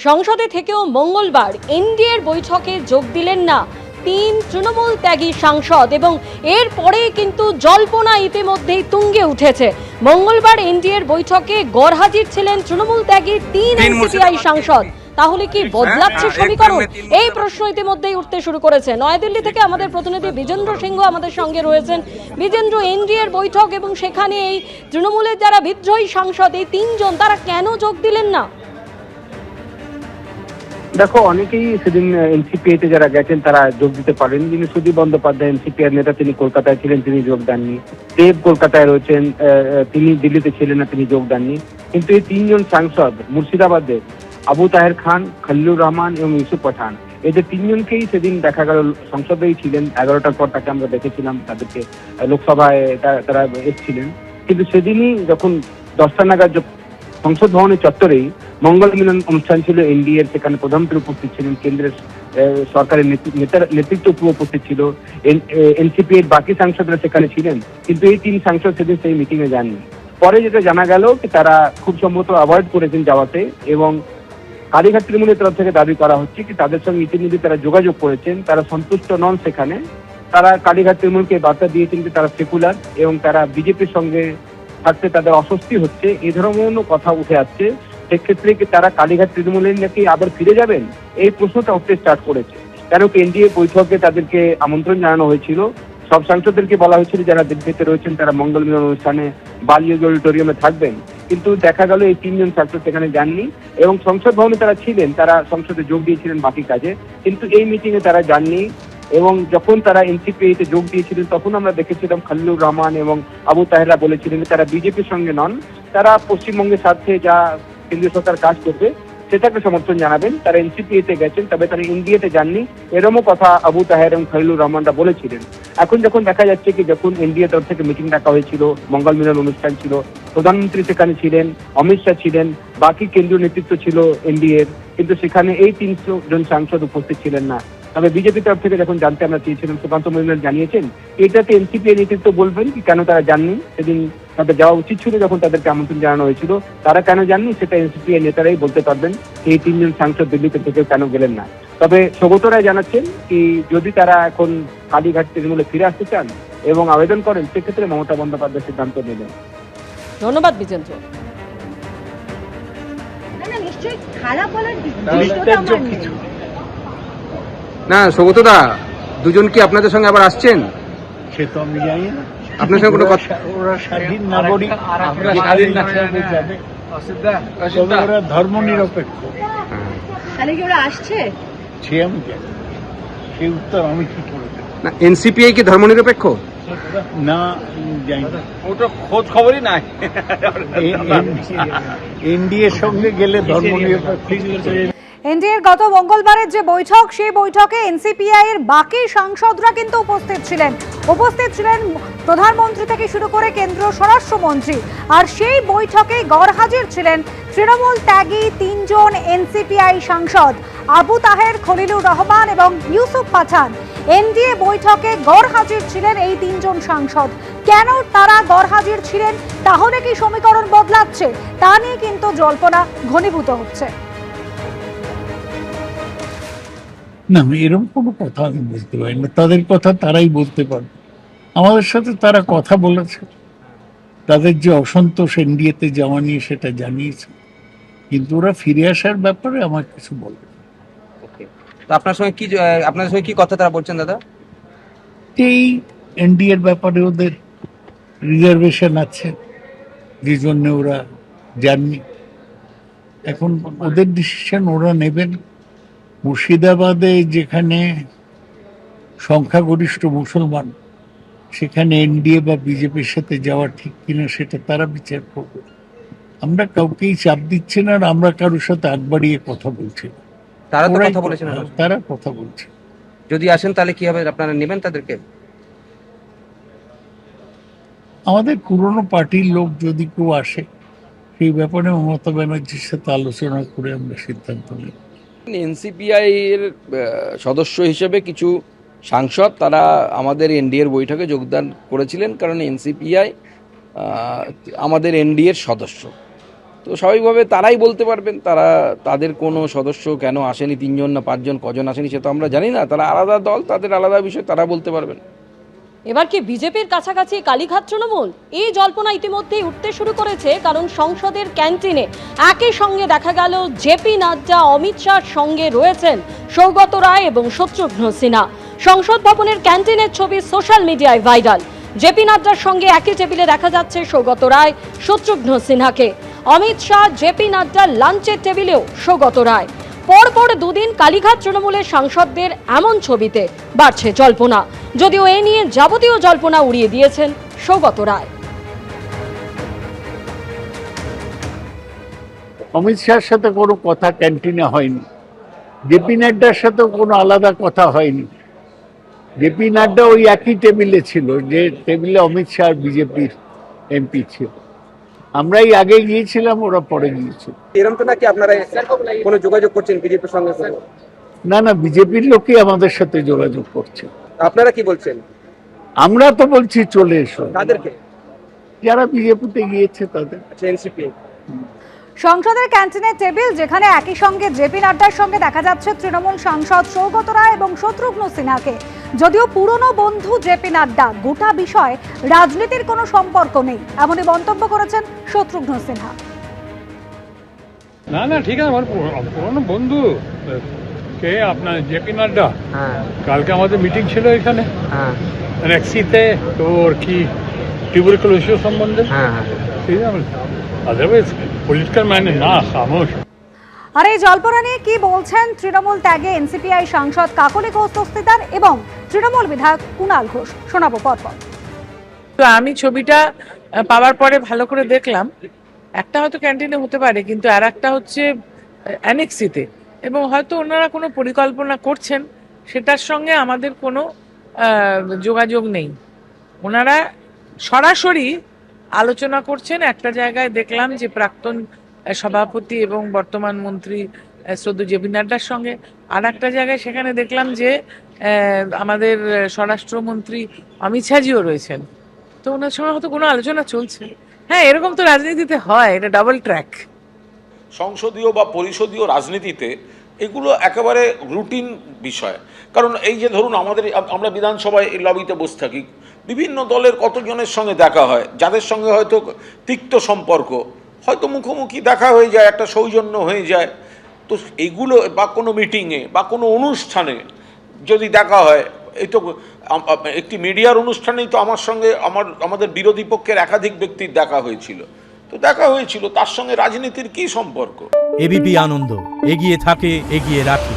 সংসদে থেকেও মঙ্গলবার এনডিএর বৈঠকে যোগ দিলেন না 3 তৃণমূল ত্যাগী সাংসদ এবং এরপরেই কিন্তু জল্পনা ইতিমধ্যেই তুঙ্গে উঠেছে। মঙ্গলবার এনডিএর বৈঠকে গরহাজির ছিলেন তৃণমূল ত্যাগী 3 এনসিপিআই সাংসদ। তাহলে কি বদলাচ্ছে সমীকরণ? এই প্রশ্ন ইতিমধ্যেই উঠতে শুরু করেছে। নয়াদিল্লি থেকে আমাদের প্রতিনিধি বিজেন্দ্র সিংহ আমাদের সঙ্গে রয়েছেন। বিজেন্দ্র, এনডিএর বৈঠক এবং সেখানে এই তৃণমূলের যারা বিদ্রোহী সাংসদ এই 3 জন তারা কেন যোগ দিলেন না? দেখো, অনেকেই সেদিন এনসিপিআইতে যারা গেছেন তারা যোগ দিতে পারেন। যিনি সুদীপ বন্দ্যোপাধ্যায় এনসিপিআর নেতা, তিনি কলকাতায় ছিলেন, তিনি যোগ দেননি। দেব কলকাতায় রয়েছেন, তিনি দিল্লিতে ছিলেন না, তিনি যোগ দেননি। কিন্তু এই 3 জন সাংসদ মুর্শিদাবাদের আবু তাহের খান, খলিলুর রহমান এবং ইউসুফ পাঠান, এদের 3 জনকেই সেদিন দেখা গেল সংসদেই ছিলেন। 11টার পর তাকে আমরা দেখেছিলাম, তাদেরকে লোকসভায় তারা এসেছিলেন। কিন্তু সেদিনই যখন 10টা নাগাদ সংসদ ভবনের চত্বরেই মঙ্গল মিলন অনুষ্ঠান ছিল এনডিএর, সেখানে প্রধানমন্ত্রী উপস্থিত ছিলেন, কেন্দ্রের সরকারের নেতৃত্ব উপস্থিত ছিল, এনসিপি এর বাকি সাংসদরা সেখানে ছিলেন। কিন্তু এই 3 সাংসদ সেদিন সেই মিটিং এ যাননি। পরে যেটা জানা গেল যে তারা খুব সম্ভবত অ্যাভয়েড করেছেন যাওয়াতে, এবং কালীঘাট তৃণমূলের তরফ থেকে দাবি করা হচ্ছে কি তাদের সঙ্গে ইতিমধ্যে তারা যোগাযোগ করেছেন, তারা সন্তুষ্ট নন। সেখানে তারা কালীঘাট তৃণমূলকে বার্তা দিয়েছেন যে তারা সেকুলার এবং তারা বিজেপির সঙ্গে থাকতে তাদের অস্বস্তি হচ্ছে, এই ধরনের কথা উঠে আসছে। সেক্ষেত্রে কি তারা কালীঘাট তৃণমূলের নাকি আবার ফিরে যাবেন, এই প্রশ্নটা উঠতে স্টার্ট করেছে। কেন কি এনডিএ বৈঠকে তাদেরকে আমন্ত্রণ জানানো হয়েছিল, সব সাংসদদেরকে বলা হয়েছিল যারা দিল্লিতে রয়েছেন তারা মঙ্গল মিলন অনুষ্ঠানে বালিগঞ্জ অডিটোরিয়ামে থাকবেন। কিন্তু দেখা গেল এই 3 জন সাংসদ সেখানে যাননি এবং সংসদ ভবনে তারা ছিলেন, তারা সংসদে যোগ দিয়েছিলেন বাকি কাজে, কিন্তু এই মিটিং এ তারা যাননি। এবং যখন তারা এনসিপিআইতে যোগ দিয়েছিলেন তখন আমরা দেখেছিলাম খলিলুর রহমান এবং আবু তাহেরা বলেছিলেন তারা বিজেপির সঙ্গে নন, তারা পশ্চিমবঙ্গের স্বার্থে যা কেন্দ্রীয় সরকার কাজ করবে সেটাকে সমর্থন জানাবেন। তারা এনসিপিআইতে গেছেন, তবে তারা এনডিএতে যাননি, এরকমও কথা আবু তাহের এবং খলিলুর রহমানরা বলেছিলেন। এখন যখন দেখা যাচ্ছে কি যখন এনডিএ তরফ থেকে মিটিং ডাকা হয়েছিল, মঙ্গল মিলন অনুষ্ঠান ছিল, প্রধানমন্ত্রী সেখানে ছিলেন, অমিত শাহ ছিলেন, বাকি কেন্দ্রীয় নেতৃত্ব ছিল এনডিএর, কিন্তু সেখানে এই 300 জন সাংসদ উপস্থিত ছিলেন না। তবে বিজেপি তরফ থেকে যখন জানতে আমরা চেয়েছিলাম, সুকান্ত মজুমদার জানিয়েছেন এটাতে এনসিপিআই নেতৃত্ব বলবেন কি কেন তারা যাননি। সেদিন তাদের যাওয়া উচিত ছিল যখন তাদেরকে আমন্ত্রণ জানানো হয়েছিল, তারা কেন যাননি সেটা এনসিপিআই নেতারাই বলতে পারবেন। এই 3 জন সাংসদ দিল্লিতে থেকে কেন গেলেন না। তবে সৌগত রায় জানাচ্ছেন কি যদি তারা এখন কালীঘাট তৃণমূলে ফিরে আসতে চান এবং আবেদন করেন, সেক্ষেত্রে মমতা বন্দ্যোপাধ্যায় সিদ্ধান্ত নেবেন। ধন্যবাদ বিজেন্দ্র। না সৌগতদা, 2 জন কি আপনাদের সঙ্গে আবার আসছেন? সে তো আমি জানি না, আপনার সঙ্গে কোনো কথা? ওরা স্বাধীন নাগরিক, ওরা ধর্ম নিরপেক্ষ। তাহলে কি ওরা আসছে? সে আমি জানি, সেই উত্তর আমি কি করে দেব? না, এনসিপিআই কি ধর্মনিরপেক্ষ? না, জানি না, ওটা খোঁজ খবরই নাই। এনডিএর সঙ্গে গেলে ধর্ম নিরপেক্ষ। এনডিএর গত মঙ্গলবারের যে বৈঠক, সেই বৈঠকে এনসিপিআই এর বাকি সাংসদরা কিন্তু উপস্থিত ছিলেন প্রধানমন্ত্রী থেকে শুরু করে কেন্দ্রীয় স্বরাষ্ট্রমন্ত্রী। আর সেই বৈঠকে গরহাজির ছিলেন তৃণমূল ত্যাগী 3 জন এনসিপিআই সাংসদ আবু তাহের, খলিলুর রহমান এবং ইউসুফ পাঠান। এনডিএ বৈঠকে গরহাজির ছিলেন এই 3 জন সাংসদ। কেন তারা গরহাজির ছিলেন, তাহলে কি সমীকরণ বদলাচ্ছে, তা নিয়ে কিন্তু জল্পনা ঘনীভূত হচ্ছে। না, এরকম কোনো কথা আমি বলতে পারি না, তাদের কথা তারাই বলতে পারবে। আমাদের সাথে তারা কথা বলেছে, তাদের যে অসন্তোষ এনডিএতে যাওয়া নিয়ে সেটা জানিয়েছে, কিন্তু ওরা ফিরে আসার ব্যাপারে আমার কিছু বলবে না। তো আপনাদের সঙ্গে কি কথা তারা বলছেন দাদা? এই এনডিএর ব্যাপারে ওদের রিজার্ভেশন আছে, যে জন্য ওরা যাননি। এখন ওদের ডিসিশন ওরা নেবেন। মুর্শিদাবাদে যেখানে সংখ্যাগরিষ্ঠ মুসলমান, সেখানে এনডিএ বা বিজেপির সাথে যাওয়া ঠিক কিনা সেটা তারা বিচার করবে। আমরা কাউকেই চাপ দিচ্ছি না, আর আমরা কারোর সাথে আগ বাড়িয়ে কথা বলছি না। তারা তো কথা বলেছেন, তারা কথা বলছে। যদি আসেন তাহলে কি হবে, আপনারা নেবেন তাদেরকে? আমাদের পুরনো পার্টির লোক যদি কেউ আসে, সেই ব্যাপারে মমতা ব্যানার্জির সাথে আলোচনা করে আমরা সিদ্ধান্ত নেব। এনসিপিআই এর সদস্য হিসেবে কিছু সাংসদ তারা আমাদের এনডিএর বৈঠকে যোগদান করেছিলেন, কারণ এনসিপিআই আমাদের এনডিএর সদস্য। তো স্বাভাবিকভাবে তারাই বলতে পারবেন, তারা তাদের কোনো সদস্য কেন আসেনি, 3 জন না 5 জন, কজন আসেনি সে তো আমরা জানি না। তারা আলাদা দল, তাদের আলাদা বিষয়, তারা বলতে পারবেন। এবার কি বিজেপির কাছাকাছি কালীঘাট তৃণমূল? এই জল্পনা ইতিমধ্যেই উঠতে শুরু করেছে, কারণ সংসদের ক্যান্টিনে একই সঙ্গে দেখা গেল জেপি নাড্ডা, অমিত শাহর সঙ্গে রয়েছেন সৌগত রায় এবং শত্রুঘ্ন সিনহা। সংসদ ভবনের ক্যান্টিনের ছবি সোশ্যাল মিডিয়ায় ভাইরাল। জেপি নাড্ডার সঙ্গে একই টেবিলে দেখা যাচ্ছে সৌগত রায়, শত্রুঘ্ন সিনহাকে। অমিত শাহ, জেপি নাড্ডার লাঞ্চের টেবিলেও সৌগত রায়। পরপর দুদিন কালীঘাট তৃণমূলের সাংসদদের এমন ছবিতে বাড়ছে জল্পনা, যদিও এ নিয়ে যাবতীয় জল্পনা উড়িয়ে দিয়েছেন সৌগত রায়। অমিত শাহের সাথে কোনো কথা ক্যান্টিনে হয়নি, জেপি নাড্ডার সাথেও কোনো আলাদা কথা হয়নি। জেপি নাড্ডা ওই একই টেবিলে ছিল যে টেবিলে অমিত শাহ বিজেপির এমপি ছিল। আমরাই আগে গিয়েছিলাম, ওরা পরে গিয়েছিল। এরকম তো নাকি আপনারা কোনো যোগাযোগ করছেন বিজেপির সঙ্গে? না না, বিজেপির লোকই আমাদের সাথে যোগাযোগ করছে। আপনারা কি বলছেন? আমরা তো বলছি চলে এসো, তাদেরকে যারা বিজেপিতে গিয়েছে তাদের। এনসিপি সংসদের ক্যান্টিনের টেবিল, যেখানে একই সঙ্গে জেপি নাড্ডার সঙ্গে দেখা যাচ্ছে তৃণমূল সাংসদ সৌগত রায় এবং শত্রুঘ্ন সিনহাকে। যদিও পুরনো বন্ধু জেপি নাড্ডা, গোটা বিষয় রাজনীতির কোনো সম্পর্ক নেই, এমনই মন্তব্য করেছেন শত্রুঘ্ন সিনহা। না না, ঠিক আছে, আমার পুরনো বন্ধু কে আপনার জেপি নাড্ডা। কালকে আমাদের মিটিং ছিল এখানে রেক্সিতে, তো ওর কি টিউবারকুলোসিস সম্বন্ধে। আদারওয়াইজ পলিটিক্যাল ম্যানে না, খামোশ। আর এই জল্পনা নিয়ে কি বলছেন তৃণমূল ত্যাগে এনসিপিআই সাংসদ কাকলি ঘোষ দস্তিদার এবং তৃণমূল বিধায়ক কুণাল ঘোষ, শোনাবো পরপর। তো আমি ছবিটা পাওয়ার পরে ভালো করে দেখলাম, একটা হয়তো ক্যান্টিনে হতে পারে, কিন্তু আর একটা হচ্ছে অ্যানেক্সিতে, এবং হয়তো ওনারা কোনো পরিকল্পনা করছেন, সেটার সঙ্গে আমাদের কোনো যোগাযোগ নেই। ওনারা সরাসরি আলোচনা করছেন। একটা জায়গায় দেখলাম যে প্রাক্তন সভাপতি এবং বর্তমান মন্ত্রী শ্রদ্ধেয় জেপি নাড্ডার সঙ্গে, আর একটা জায়গায় সেখানে দেখলাম যে আমাদের স্বরাষ্ট্রমন্ত্রী অমিত শাহজিও রয়েছেন। তো ওনার সঙ্গে হয়তো কোনো আলোচনা চলছে। হ্যাঁ, এরকম তো রাজনীতিতে হয়, এটা ডাবল ট্র্যাক। সংসদীয় বা পরিষদীয় রাজনীতিতে এগুলো একেবারে রুটিন বিষয়। কারণ এই যে ধরুন আমরা বিধানসভায় লবিতে বসে থাকি, বিভিন্ন দলের কতজনের সঙ্গে দেখা হয়, যাদের সঙ্গে হয়তো তিক্ত সম্পর্ক, হয়তো মুখোমুখি দেখা হয়ে যায়, একটা সৌজন্য হয়ে যায়। তো এগুলো বা কোনো মিটিংয়ে বা কোনো অনুষ্ঠানে যদি দেখা হয়, এই তো একটি মিডিয়ার অনুষ্ঠানেই তো আমার সঙ্গে আমাদের বিরোধী পক্ষের একাধিক ব্যক্তির দেখা হয়েছিল। তো দেখা হয়েছিল, তার সঙ্গে রাজনীতির কি সম্পর্ক? এবিপি আনন্দ, এগিয়ে থাকে, এগিয়ে রাখে।